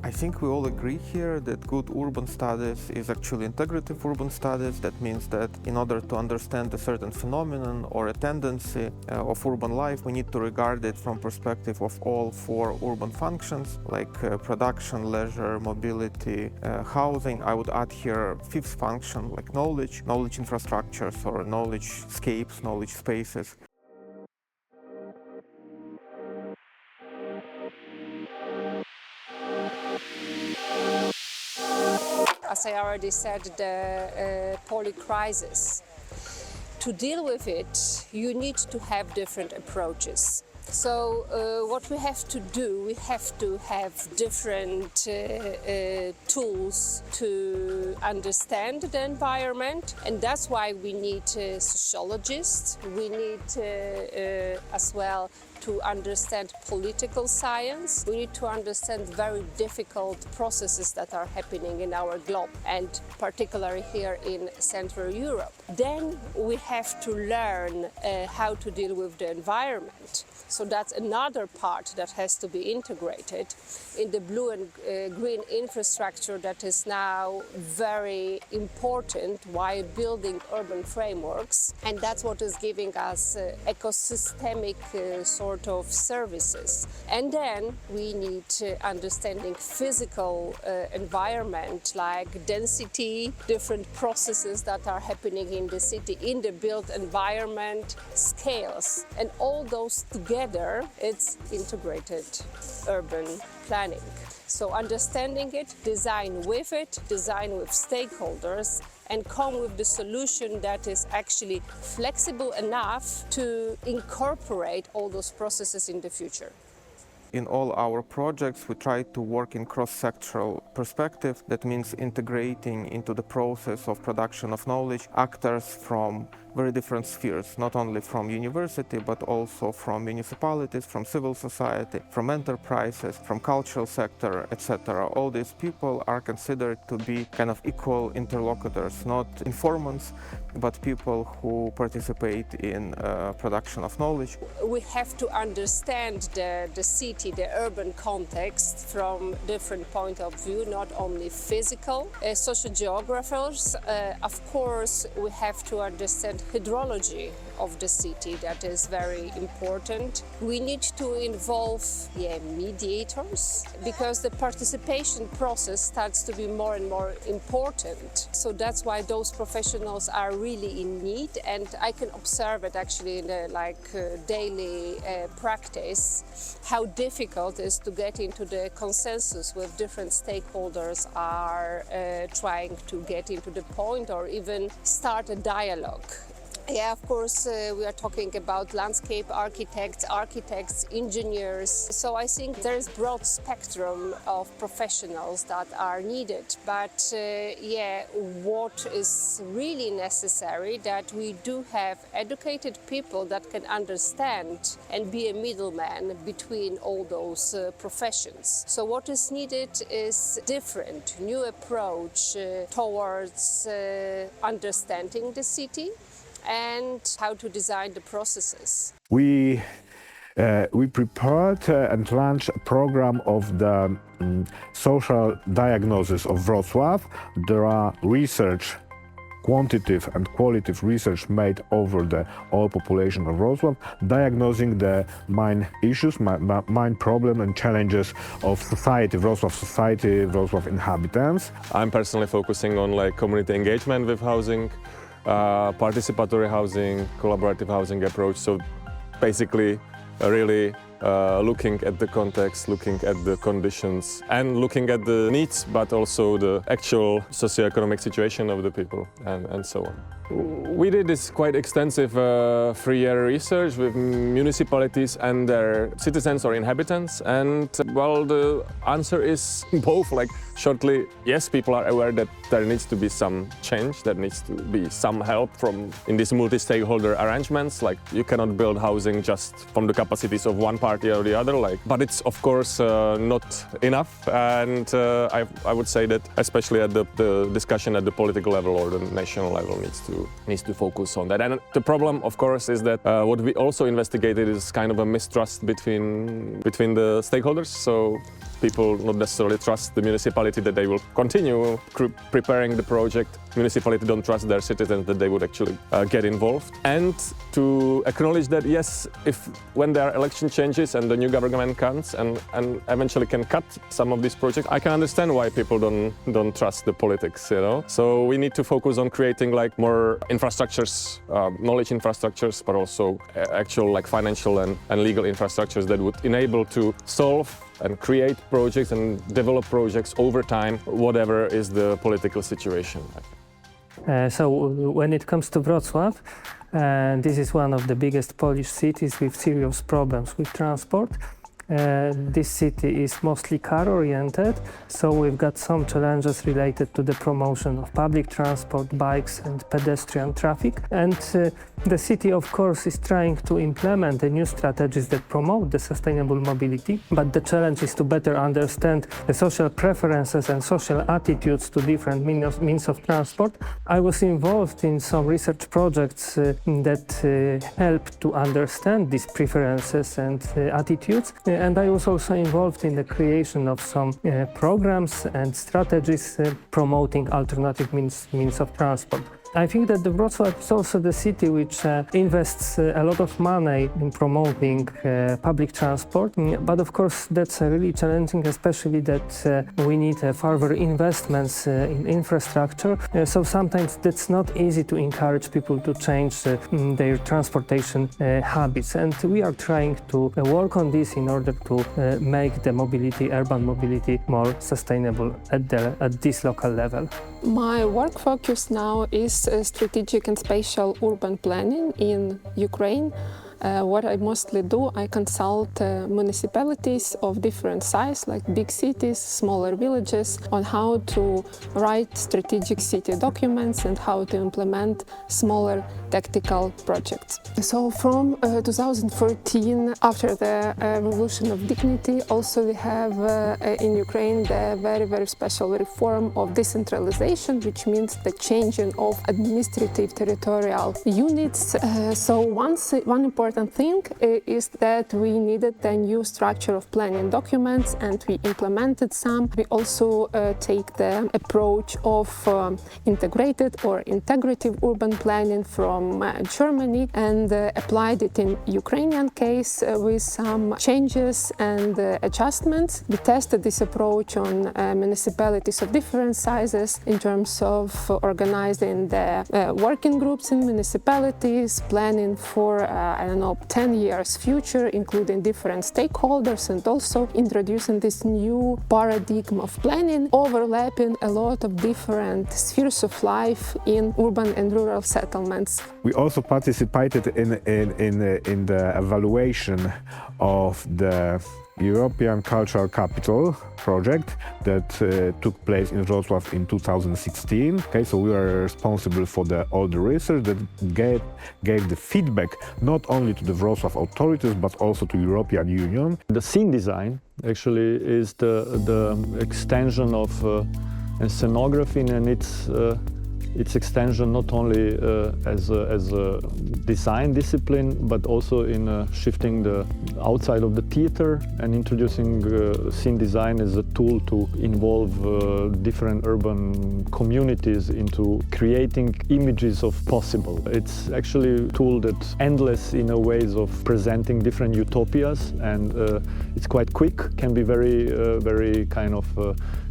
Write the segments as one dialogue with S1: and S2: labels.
S1: I think we all agree here that good urban studies is actually integrative urban studies. That means that in order to understand a certain phenomenon or a tendency of urban life, we need to regard it from perspective of all four urban functions, like production, leisure, mobility, housing. I would add here fifth function, like knowledge infrastructures or knowledge scapes, knowledge spaces.
S2: As I already said, the poly-crisis. To deal with it, you need to have different approaches. So what we have to do, we have to have different tools to understand the environment, and that's why we need sociologists. We need as well to understand political science. We need to understand very difficult processes that are happening in our globe, and particularly here in Central Europe. Then we have to learn how to deal with the environment. So that's another part that has to be integrated in the blue and green infrastructure that is now very important while building urban frameworks. And that's what is giving us ecosystemic sort of services. And then we need understanding physical environment like density, different processes that are happening in the city, in the built environment, scales, and all those together, it's integrated urban planning. So understanding it, design with stakeholders, and come with the solution that is actually flexible enough to incorporate all those processes in the future.
S1: In all our projects, we try to work in cross-sectoral perspective. That means integrating into the process of production of knowledge actors from very different spheres, not only from university, but also from municipalities, from civil society, from enterprises, from cultural sector, etc. All these people are considered to be kind of equal interlocutors, not informants, but people who participate in production of knowledge.
S2: We have to understand the city, the urban context from different point of view, not only physical. Sociogeographers, of course, we have to understand hydrology of the city. That is very important. We need to involve mediators, because the participation process starts to be more and more important. So that's why those professionals are really in need, and I can observe it actually in the daily practice, how difficult it is to get into the consensus with different stakeholders are trying to get into the point or even start a dialogue. Yeah, of course, we are talking about landscape architects, engineers. So I think there's broad spectrum of professionals that are needed. But what is really necessary, that we do have educated people that can understand and be a middleman between all those professions. So what is needed is different, new approach towards understanding the city and how to design the processes.
S3: We prepared and launched a program of the social diagnosis of Wrocław. There are quantitative and qualitative research made over the whole population of Wrocław, diagnosing the main issues, main problem and challenges of society, Wrocław inhabitants.
S4: I'm personally focusing on community engagement with housing, participatory housing, collaborative housing approach. So basically really looking at the context, looking at the conditions and looking at the needs, but also the actual socioeconomic situation of the people and so on. We did this quite extensive 3-year research with municipalities and their citizens or inhabitants, and well, the answer is both. Shortly, yes, people are aware that there needs to be some change, there needs to be some help in these multi-stakeholder arrangements. You cannot build housing just from the capacities of one party or the other. But it's of course not enough, and I would say that especially at the discussion at the political level or the national level needs to focus on that. And the problem, of course, is that what we also investigated is kind of a mistrust between the stakeholders. So people not necessarily trust the municipality that they will continue preparing the project. Municipality don't trust their citizens that they would actually get involved. And to acknowledge that, yes, when there are election changes and the new government comes and eventually can cut some of these projects, I can understand why people don't trust the politics, you know. So we need to focus on creating like more infrastructures, knowledge infrastructures, but also actual like financial and legal infrastructures that would enable to solve and create projects and develop projects over time, whatever is the political situation.
S5: So when it comes to Wrocław, this is one of the biggest Polish cities with serious problems with transport. This city is mostly car-oriented, so we've got some challenges related to the promotion of public transport, bikes and pedestrian traffic. And the city, of course, is trying to implement the new strategies that promote the sustainable mobility, but the challenge is to better understand the social preferences and social attitudes to different means of transport. I was involved in some research projects that help to understand these preferences and attitudes. And I was also involved in the creation of some programs and strategies promoting alternative means of transport. I think that Wrocław is also the city which invests a lot of money in promoting public transport, but of course that's really challenging, especially that we need further investments in infrastructure, so sometimes that's not easy to encourage people to change their transportation habits, and we are trying to work on this in order to make the urban mobility more sustainable at this local level.
S6: My work focus now is strategic and spatial urban planning in Ukraine. What I mostly do, I consult municipalities of different size, like big cities, smaller villages, on how to write strategic city documents and how to implement smaller tactical projects. So from 2014, after the Revolution of Dignity, also we have in Ukraine the very, very special reform of decentralization, which means the changing of administrative territorial units. So one important thing is that we needed a new structure of planning documents, and we implemented some. We also take the approach of integrated or integrative urban planning from Germany and applied it in Ukrainian case with some changes and adjustments. We tested this approach on municipalities of different sizes in terms of organizing the working groups in municipalities, planning for 10 years future, including different stakeholders, and also introducing this new paradigm of planning, overlapping a lot of different spheres of life in urban and rural settlements.
S3: We also participated in the evaluation of the European Cultural Capital project that took place in Wrocław in 2016. Okay, so we are responsible for all the research that gave the feedback not only to the Wrocław authorities but also to European Union.
S7: The scene design actually is the extension of scenography, and its extension not only as a design discipline, but also in shifting the outside of the theater and introducing scene design as a tool to involve different urban communities into creating images of possible. It's actually a tool that's endless in a ways of presenting different utopias, and it's quite quick, can be very kind of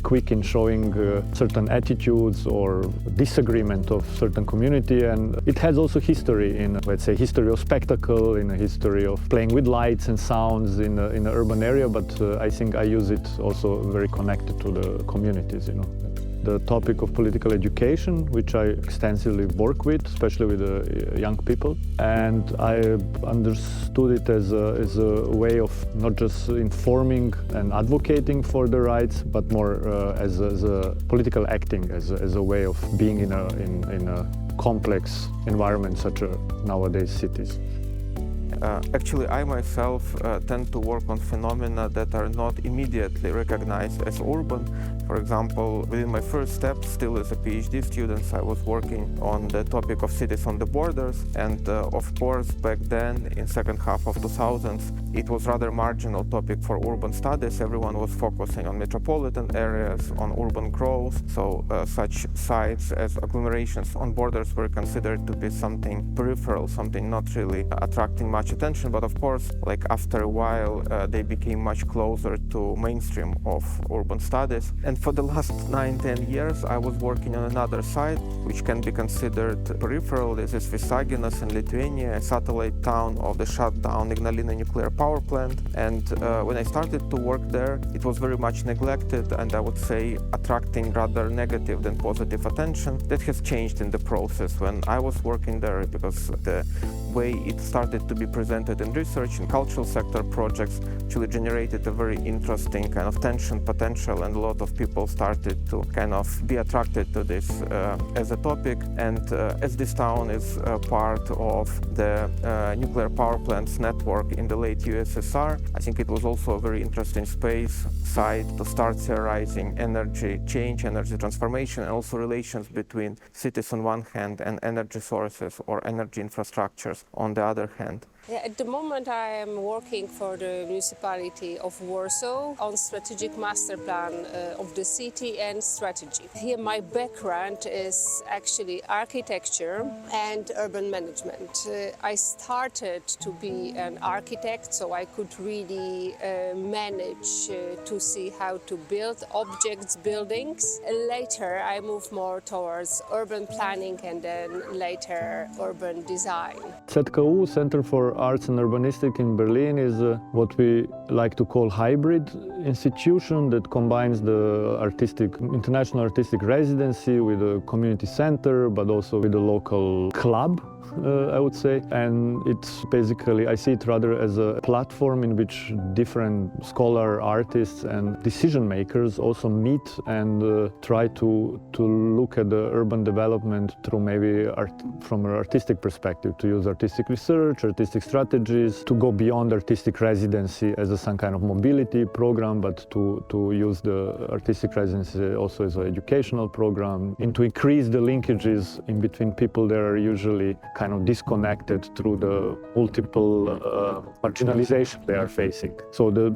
S7: quick in showing certain attitudes or disagreement of certain community, and it has also history in, let's say, history of spectacle, in a history of playing with lights and sounds in an urban area, but I think I use it also very connected to the communities, you know. The topic of political education, which I extensively work with, especially with young people, and I understood it as a way of not just informing and advocating for the rights, but more as a political acting, as a way of being in a complex environment such as nowadays cities.
S1: Actually, I myself tend to work on phenomena that are not immediately recognized as urban. For example, within my first step, still as a PhD student, I was working on the topic of cities on the borders, and of course, back then, in second half of 2000s, it was rather marginal topic for urban studies. Everyone was focusing on metropolitan areas, on urban growth, so such sites as agglomerations on borders were considered to be something peripheral, something not really attracting much attention. But of course, like after a while, they became much closer to mainstream of urban studies. And for the last 9-10 years, I was working on another site, which can be considered peripheral. This is Visaginas in Lithuania, a satellite town of the shut down Ignalina nuclear power plant. And when I started to work there, it was very much neglected and I would say attracting rather negative than positive attention. That has changed in the process when I was working there, because the way it started to be presented in research and cultural sector projects actually generated a very interesting kind of tension potential, and a lot of people started to kind of be attracted to this as a topic. And as this town is part of the nuclear power plants network in the late USSR, I think it was also a very interesting site to start theorizing energy change, energy transformation, and also relations between cities on one hand and energy sources or energy infrastructures on the other hand.
S2: Yeah, at the moment I am working for the municipality of Warsaw on strategic master plan of the city and strategy. Here my background is actually architecture and urban management. I started to be an architect, so I could really manage to see how to build objects, buildings. Later I moved more towards urban planning and then later urban design.
S7: ZKU, Center for Arts and Urbanistic in Berlin, is what we like to call hybrid institution that combines the international artistic residency with a community center, but also with a local club, I would say. And it's basically, I see it rather as a platform in which different scholar artists and decision makers also meet and try to look at the urban development through maybe from an artistic perspective, to use artistic research, artistic strategies, to go beyond artistic residency as some kind of mobility program, but to use the artistic residency also as an educational program, and to increase the linkages in between people that are usually kind of disconnected through the multiple marginalization they are facing. So the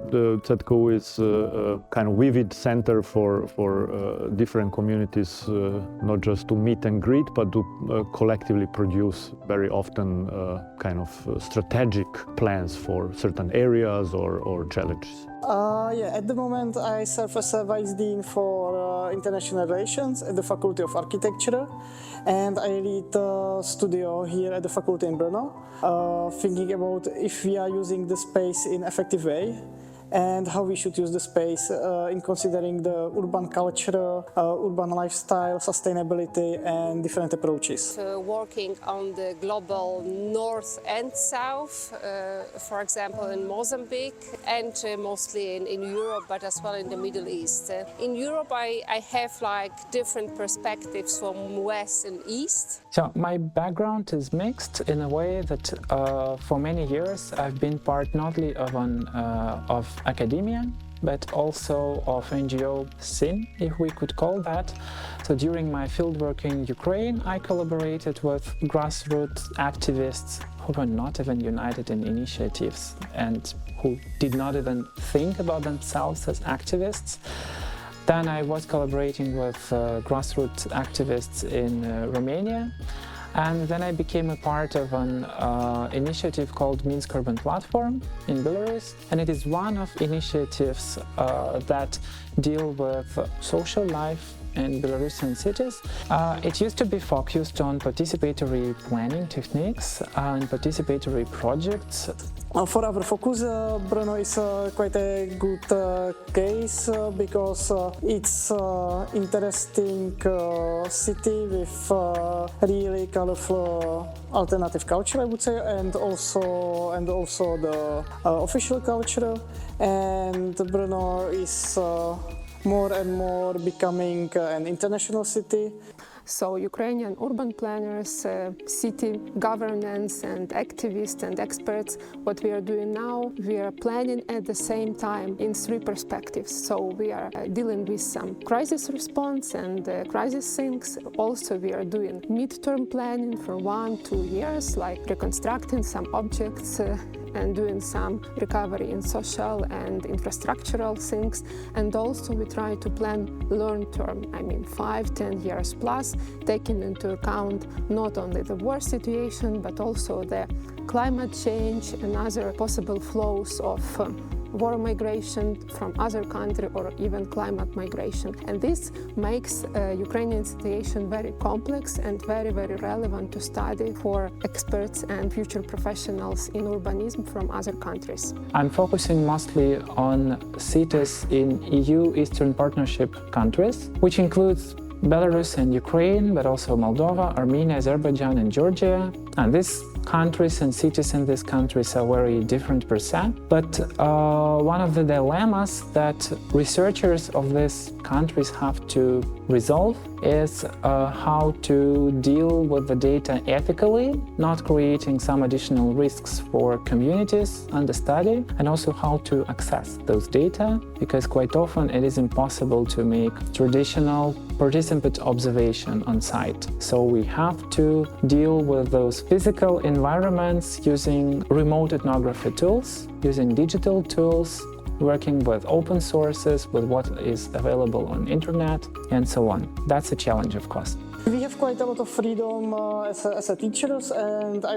S7: ZKU is a kind of vivid center for different communities, not just to meet and greet, but to collectively produce very often kind of strategic plans for certain areas or challenges.
S8: Yeah, at the moment I serve as a Vice Dean for International Relations at the Faculty of Architecture, and I lead a studio here at the faculty in Brno, thinking about if we are using the space in an effective way and how we should use the space in considering the urban culture, urban lifestyle, sustainability and different approaches.
S2: Working on the global north and south, for example in Mozambique, and mostly in Europe, but as well in the Middle East. In Europe I have like different perspectives from west and east.
S9: So my background is mixed in a way that for many years I've been part not only of academia, but also of NGO scene, if we could call that. So during my fieldwork in Ukraine, I collaborated with grassroots activists who were not even united in initiatives and who did not even think about themselves as activists. Then I was collaborating with grassroots activists in Romania. And then I became a part of an initiative called Minsk Urban Platform in Belarus. And it is one of initiatives that deal with social life in Belarusian cities. It used to be focused on participatory planning techniques and participatory projects.
S8: For our focus, Brno is quite a good case because it's interesting city with really colorful alternative culture, I would say, and also the official culture. And Brno is more and more becoming an international city.
S6: So Ukrainian urban planners, city governance and activists and experts, what we are doing now, we are planning at the same time in three perspectives. So we are dealing with some crisis response and crisis things. Also we are doing mid-term planning for 1-2 years, like reconstructing some objects and doing some recovery in social and infrastructural things. And also we try to plan long-term, 5-10 years plus, taking into account not only the war situation, but also the climate change and other possible flows of war migration from other country or even climate migration. And this makes Ukrainian situation very complex and very, very relevant to study for experts and future professionals in urbanism from other countries.
S9: I'm focusing mostly on cities in EU Eastern Partnership countries, which includes Belarus and Ukraine, but also Moldova, Armenia, Azerbaijan and Georgia. And these countries and cities in these countries are very different per se. But one of the dilemmas that researchers of these countries have to resolve is how to deal with the data ethically, not creating some additional risks for communities under study, and also how to access those data, because quite often it is impossible to make traditional participant observation on site. So we have to deal with those physical environments using remote ethnography tools, using digital tools, working with open sources, with what is available on internet, and so on. That's a challenge, of course.
S8: We have quite a lot of freedom as a teachers, and I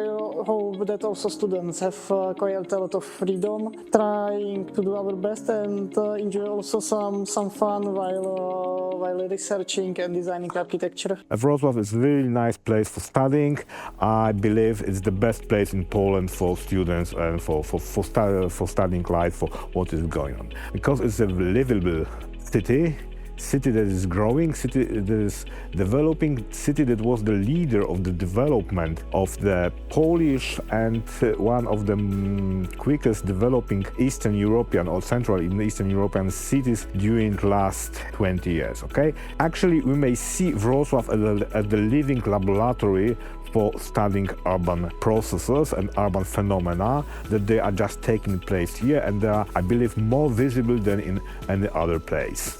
S8: hope that also students have quite a lot of freedom, trying to do our best and enjoy also some fun while researching and designing architecture.
S3: Wrocław is a really nice place for studying. I believe it's the best place in Poland for students and for studying life, for what is going on. Because it's a livable city that is growing, city that is developing, city that was the leader of the development of the Polish and one of the quickest developing Eastern European or Central and Eastern European cities during last 20 years, okay? Actually, we may see Wrocław as the living laboratory for studying urban processes and urban phenomena, that they are just taking place here, and they are, I believe, more visible than in any other place.